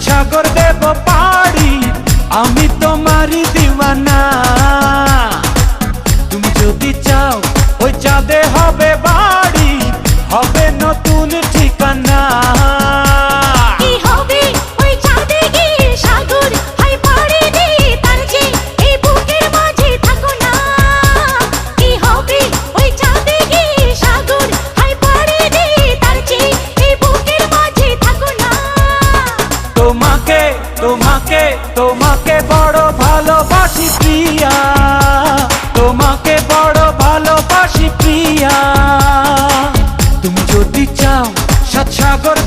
সাগর দেব পাড়ি, আমি তোমারই দিওয়ানা। তুমি যদি চাও ওই চাঁদে হবে বাড়ি, হবে নতুন ঠিকানা। তোমাকে তোমাকে তোমাকে বড় ভালোবাসি প্রিয়া, তোমাকে বড় ভালোবাসি প্রিয়া। তুমি যদি চাও সাত সাগর